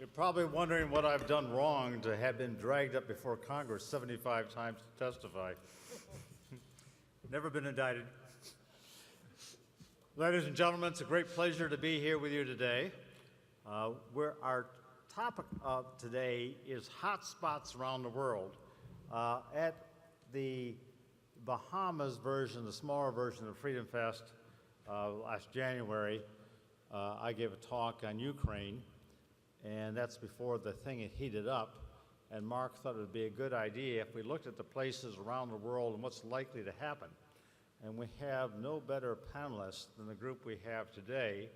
You're probably wondering what I've done wrong to have been dragged up before Congress 75 times to testify. Never been indicted. Ladies and gentlemen, it's a great pleasure to be here with you today. Our topic of today is hotspots around the world. At the Bahamas version, the smaller version of FreedomFest last January, I gave a talk on Ukraine, and that's before the thing had heated up. And Mark thought it would be a good idea if we looked at the places around the world and what's likely to happen. And we have no better panelists than the group we have today,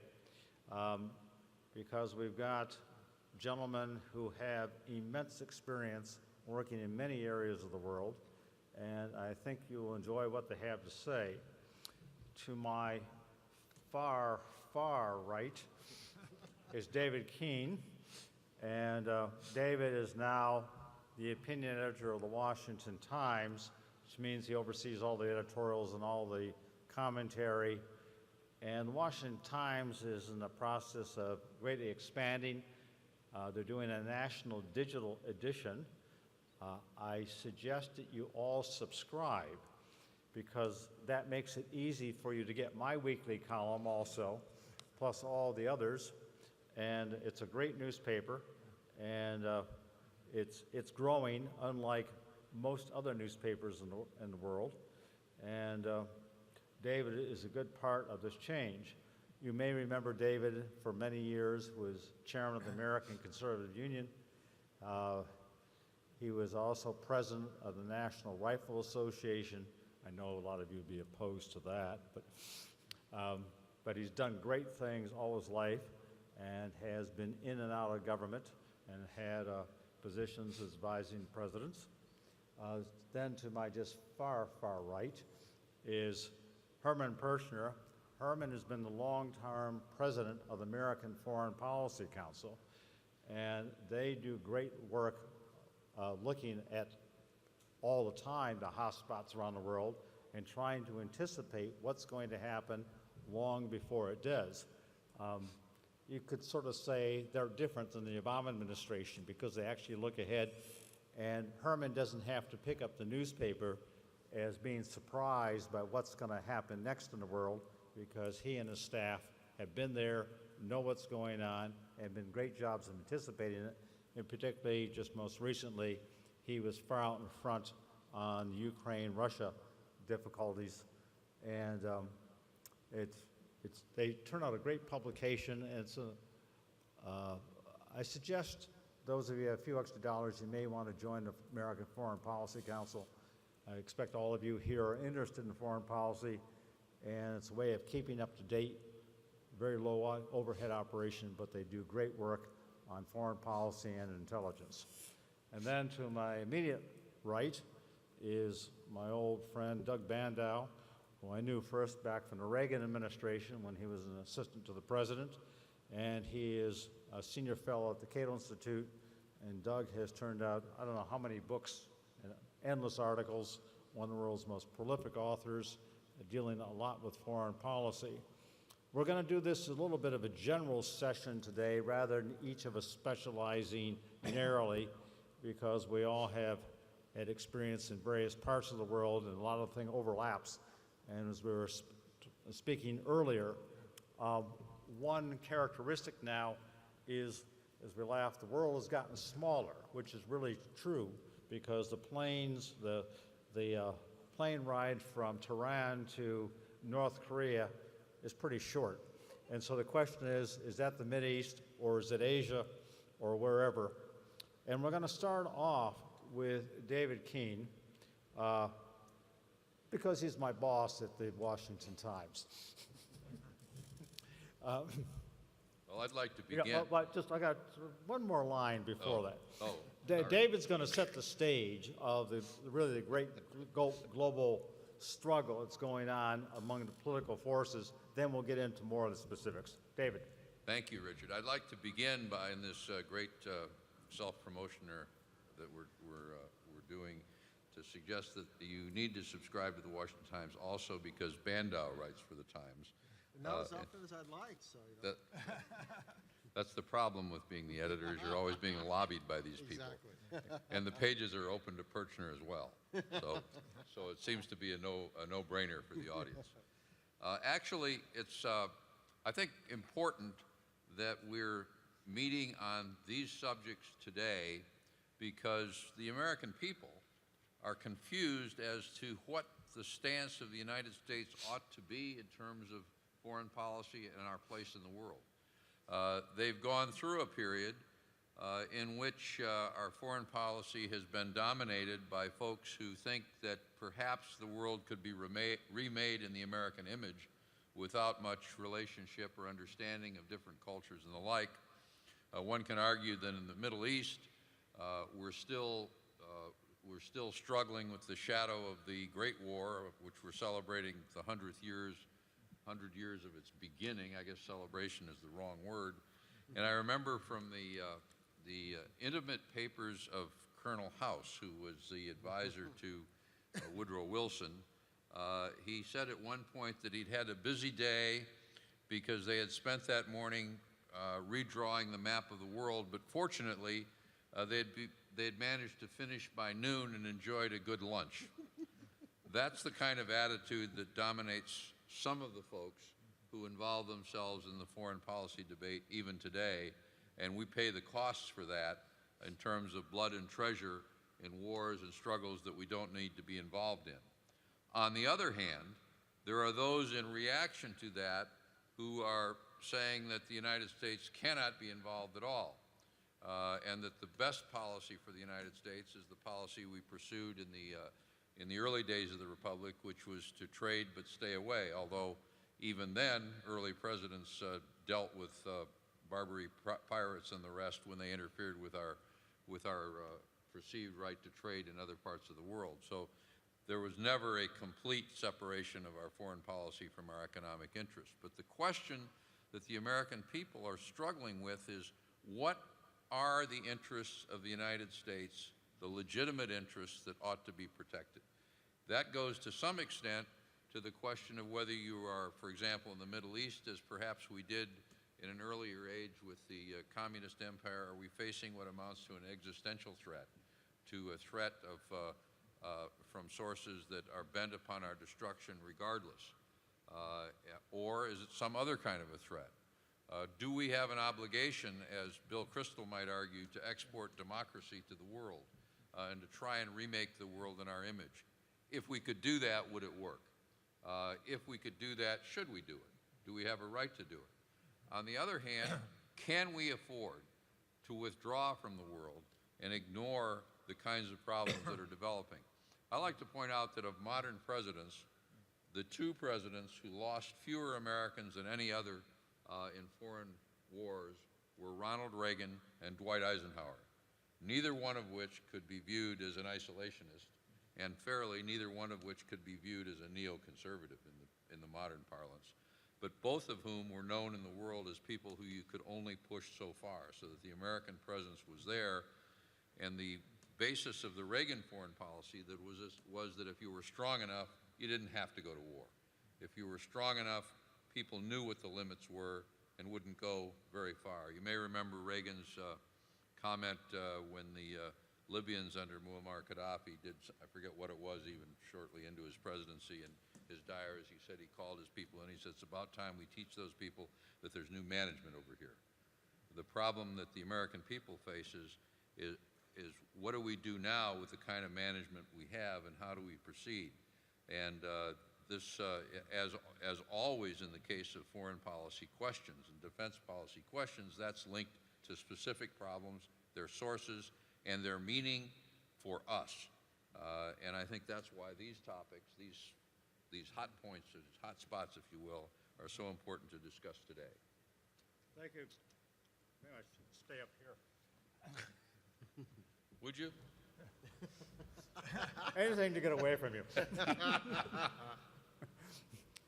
because we've got gentlemen who have immense experience working in many areas of the world, and I think you will enjoy what they have to say. To my far, far right is David Keene, and David is now the opinion editor of the Washington Times, which means he oversees all the editorials and all the commentary. And the Washington Times is in the process of greatly expanding. They're doing a national digital edition. I suggest that you all subscribe, because that makes it easy for you to get my weekly column also, plus all the others. And it's a great newspaper, and it's growing, unlike most other newspapers in the world. And David is a good part of this change. You may remember David for many years was chairman of the American Conservative Union. He was also president of the National Rifle Association. I know a lot of you would be opposed to that, but he's done great things all his life and has been in and out of government and had positions as advising presidents. Then to my just far, far right is Herman Pirchner. Herman has been the long-term president of the American Foreign Policy Council, and they do great work looking at all the time the hotspots around the world and trying to anticipate what's going to happen long before it does. You could sort of say they're different than the Obama administration because they actually look ahead, and Herman doesn't have to pick up the newspaper as being surprised by what's going to happen next in the world, because he and his staff have been there, know what's going on, and been great jobs of anticipating it. And particularly, just most recently, he was far out in front on Ukraine-Russia difficulties, and they turn out a great publication. And I suggest those of you who have a few extra dollars, you may want to join the American Foreign Policy Council. I expect all of you here are interested in foreign policy, and it's a way of keeping up to date. Very low overhead operation, but they do great work on foreign policy and intelligence. And then to my immediate right is my old friend Doug Bandow, who I knew first back from the Reagan administration when he was an assistant to the president, and he is a senior fellow at the Cato Institute. And Doug has turned out, I don't know how many books and endless articles, one of the world's most prolific authors, dealing a lot with foreign policy. We're going to do this a little bit of a general session today rather than each of us specializing narrowly, because we all have had experience in various parts of the world and a lot of the thing overlaps. And as we were speaking earlier, one characteristic now is, as we laugh, the world has gotten smaller, which is really true, because the planes, the plane ride from Tehran to North Korea is pretty short. And so the question is that the Mideast, or is it Asia, or wherever? And we're going to start off with David Keene, because he's my boss at the Washington Times. Well, I'd like to begin. I got one more line before that. Sorry. David's going to set the stage of the great global struggle that's going on among the political forces. Then we'll get into more of the specifics. David. Thank you, Richard. I'd like to begin by, in this great self-promotion that we're doing, to suggest that you need to subscribe to the Washington Times also because Bandow writes for the Times. Not as often as I'd like, so. That's the problem with being the editor, is you're always being lobbied by these people. Exactly. And the pages are open to Pirchner as well. So it seems to be a no-brainer for the audience. Actually, it's, I think, important that we're meeting on these subjects today because the American people are confused as to what the stance of the United States ought to be in terms of foreign policy and our place in the world. They've gone through a period in which our foreign policy has been dominated by folks who think that perhaps the world could be remade in the American image without much relationship or understanding of different cultures and the like. One can argue that in the Middle East, we're still struggling with the shadow of the Great War, which we're celebrating the 100 years of its beginning. I guess celebration is the wrong word. And I remember from the intimate papers of Colonel House, who was the advisor to Woodrow Wilson. He said at one point that he'd had a busy day because they had spent that morning redrawing the map of the world, but fortunately, they'd managed to finish by noon and enjoyed a good lunch. That's the kind of attitude that dominates some of the folks who involve themselves in the foreign policy debate even today, and we pay the costs for that in terms of blood and treasure in wars and struggles that we don't need to be involved in. On the other hand, there are those in reaction to that who are saying that the United States cannot be involved at all, and that the best policy for the United States is the policy we pursued in the early days of the Republic, which was to trade but stay away, although even then, early presidents dealt with Barbary pirates and the rest when they interfered with our perceived right to trade in other parts of the world. So there was never a complete separation of our foreign policy from our economic interests. But the question that the American people are struggling with is, what are the interests of the United States, the legitimate interests that ought to be protected? That goes to some extent to the question of whether you are, for example, in the Middle East, as perhaps we did in an earlier age with the communist empire, are we facing what amounts to an existential threat, to a threat of, from sources that are bent upon our destruction regardless? Or is it some other kind of a threat? Do we have an obligation, as Bill Kristol might argue, to export democracy to the world and to try and remake the world in our image? If we could do that, would it work? If we could do that, should we do it? Do we have a right to do it? On the other hand, can we afford to withdraw from the world and ignore the kinds of problems that are developing? I like to point out that of modern presidents, the two presidents who lost fewer Americans than any other in foreign wars were Ronald Reagan and Dwight Eisenhower, neither one of which could be viewed as an isolationist, and fairly, neither one of which could be viewed as a neoconservative in the modern parlance, but both of whom were known in the world as people who you could only push so far, so that the American presence was there. And the basis of the Reagan foreign policy that was that if you were strong enough, you didn't have to go to war. If you were strong enough, people knew what the limits were and wouldn't go very far. You may remember Reagan's comment when the Libyans under Muammar Gaddafi did, I forget what it was, even shortly into his presidency, and his diaries, he said he called his people and he said, it's about time we teach those people that there's new management over here. The problem that the American people faces is what do we do now with the kind of management we have, and how do we proceed? And this, as always in the case of foreign policy questions and defense policy questions, that's linked to specific problems, their sources, and their meaning for us. And I think that's why these topics, these hot points, hot spots, if you will, are so important to discuss today. Thank you. Maybe I should stay up here. Would you? Anything to get away from you.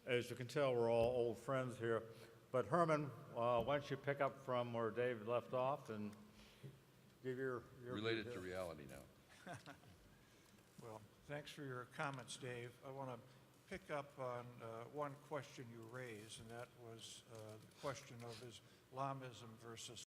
As you can tell, we're all old friends here. But Herman, why don't you pick up from where David left off and give your Related view to here. reality now. Well, thanks for your comments, Dave. I want to pick up on one question you raised, and that was the question of Islamism versus